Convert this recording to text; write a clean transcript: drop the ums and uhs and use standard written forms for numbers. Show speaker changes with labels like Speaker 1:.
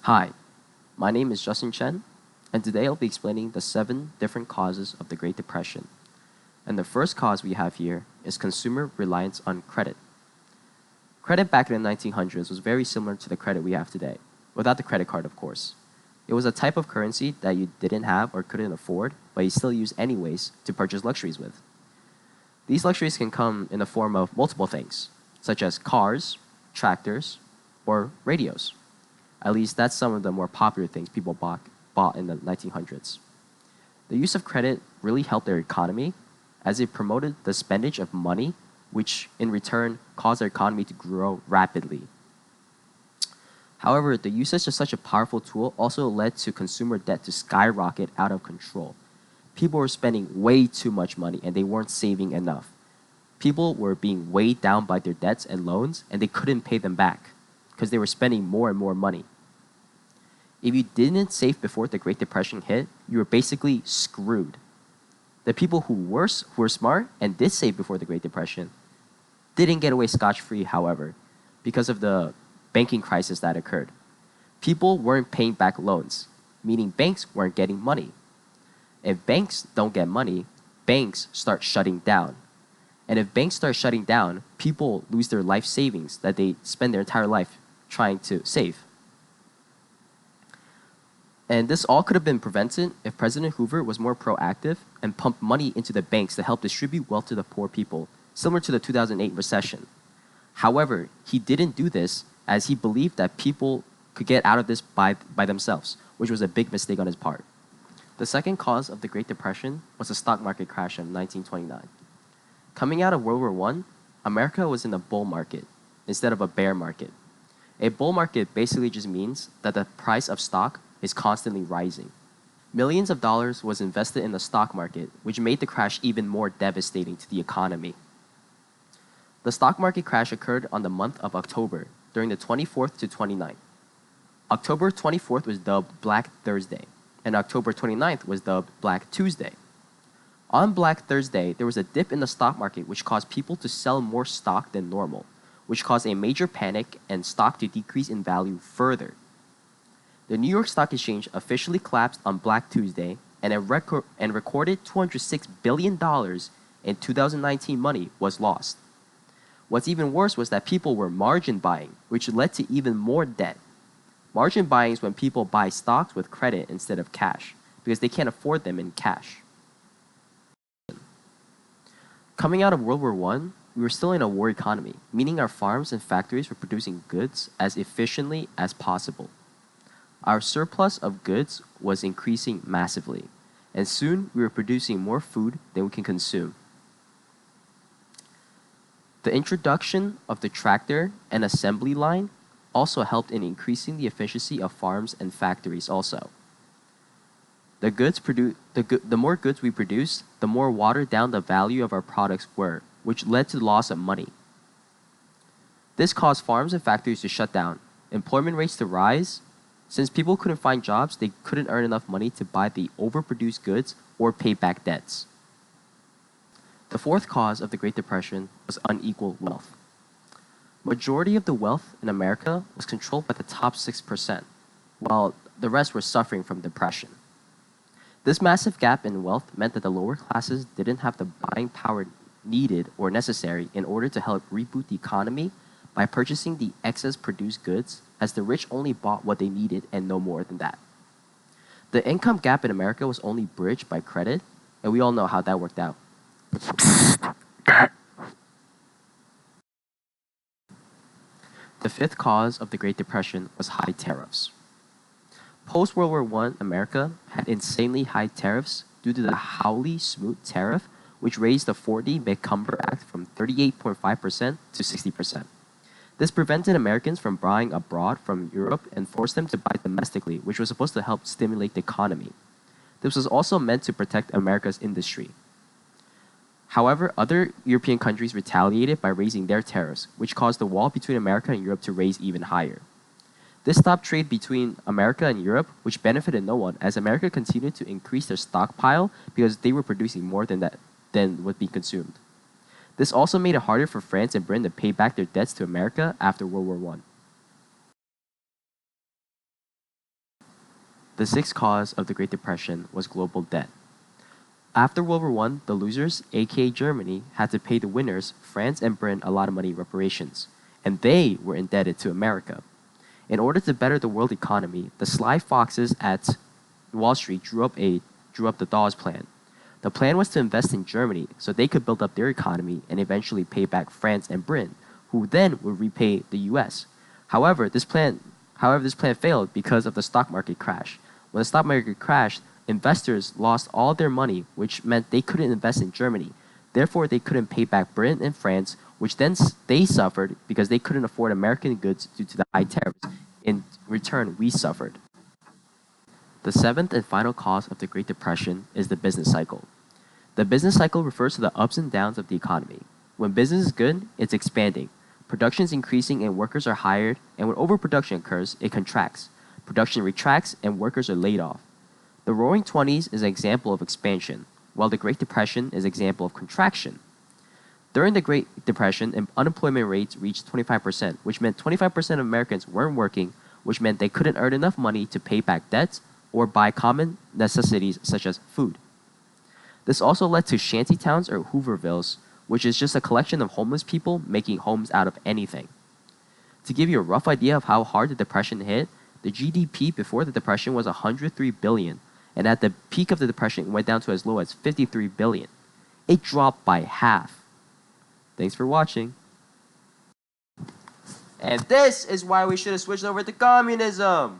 Speaker 1: Hi, my name is Justin Chen, and today I'll be explaining the 7 different causes of the Great Depression. And the first cause we have here is consumer reliance on credit. Credit back in the 1900s was very similar to the credit we have today, without the credit card, of course. It was a type of currency that you didn't have or couldn't afford, but you still use anyways to purchase luxuries with. These luxuries can come in the form of multiple things, such as cars, tractors, or radios. At least that's some of the more popular things people bought in the 1900s. The use of credit really helped their economy as it promoted the spendage of money, which in return caused their economy to grow rapidly. However, the usage of such a powerful tool also led to consumer debt to skyrocket out of control. People were spending way too much money and they weren't saving enough. People were being weighed down by their debts and loans and they couldn't pay them back because they were spending more and more money. If you didn't save before the Great Depression hit, you were basically screwed. The people who were smart and did save before the Great Depression didn't get away scotch-free, however, because of the banking crisis that occurred. People weren't paying back loans, meaning banks weren't getting money. If banks don't get money, banks start shutting down. And if banks start shutting down, people lose their life savings that they spend their entire life trying to save. And this all could have been prevented if President Hoover was more proactive and pumped money into the banks to help distribute wealth to the poor people, similar to the 2008 recession. However, he didn't do this as he believed that people could get out of this by themselves, which was a big mistake on his part. The second cause of the Great Depression was the stock market crash of 1929. Coming out of World War I, America was in a bull market instead of a bear market. A bull market basically just means that the price of stock is constantly rising. Millions of dollars was invested in the stock market, which made the crash even more devastating to the economy. The stock market crash occurred on the month of October, during the 24th to 29th. October 24th was dubbed Black Thursday, and October 29th was dubbed Black Tuesday. On Black Thursday, there was a dip in the stock market which caused people to sell more stock than normal, which caused a major panic and stock to decrease in value further. The New York Stock Exchange officially collapsed on Black Tuesday and recorded $206 billion in 2019 money was lost. What's even worse was that people were margin buying, which led to even more debt. Margin buying is when people buy stocks with credit instead of cash, because they can't afford them in cash. Coming out of World War I, we were still in a war economy, meaning our farms and factories were producing goods as efficiently as possible. Our surplus of goods was increasing massively, and soon we were producing more food than we can consume. The introduction of the tractor and assembly line also helped in increasing the efficiency of farms and factories also. The more goods we produced, the more watered down the value of our products were, which led to the loss of money. This caused farms and factories to shut down, employment rates to rise. Since people couldn't find jobs, they couldn't earn enough money to buy the overproduced goods or pay back debts. The fourth cause of the Great Depression was unequal wealth. Majority of the wealth in America was controlled by the top 6%, while the rest were suffering from depression. This massive gap in wealth meant that the lower classes didn't have the buying power needed or necessary in order to help reboot the economy by purchasing the excess produced goods, as the rich only bought what they needed and no more than that. The income gap in America was only bridged by credit, and we all know how that worked out. The fifth cause of the Great Depression was high tariffs. Post-World War I, America had insanely high tariffs due to the Hawley-Smoot tariff, which raised the Forde-McCumber Act from 38.5% to 60%. This prevented Americans from buying abroad from Europe and forced them to buy domestically, which was supposed to help stimulate the economy. This was also meant to protect America's industry. However, other European countries retaliated by raising their tariffs, which caused the wall between America and Europe to raise even higher. This stopped trade between America and Europe, which benefited no one, as America continued to increase their stockpile because they were producing more than would be consumed. This also made it harder for France and Britain to pay back their debts to America after World War I. The sixth cause of the Great Depression was global debt. After World War I, the losers, aka Germany, had to pay the winners, France and Britain, a lot of money in reparations, and they were indebted to America. In order to better the world economy, the sly foxes at Wall Street drew up the Dawes Plan. The plan was to invest in Germany so they could build up their economy and eventually pay back France and Britain, who then would repay the US. However, this plan failed because of the stock market crash. When the stock market crashed, investors lost all their money, which meant they couldn't invest in Germany. Therefore, they couldn't pay back Britain and France, which then they suffered because they couldn't afford American goods due to the high tariffs. In return, we suffered. The seventh and final cause of the Great Depression is the business cycle. The business cycle refers to the ups and downs of the economy. When business is good, it's expanding. Production is increasing and workers are hired, and when overproduction occurs, it contracts. Production retracts and workers are laid off. The Roaring Twenties is an example of expansion, while the Great Depression is an example of contraction. During the Great Depression, unemployment rates reached 25%, which meant 25% of Americans weren't working, which meant they couldn't earn enough money to pay back debts or buy common necessities such as food. This also led to shantytowns or Hoovervilles, which is just a collection of homeless people making homes out of anything. To give you a rough idea of how hard the Depression hit, the GDP before the Depression was $103 billion, and at the peak of the Depression, it went down to as low as $53 billion. It dropped by half. Thanks for watching. And this is why we should have switched over to communism.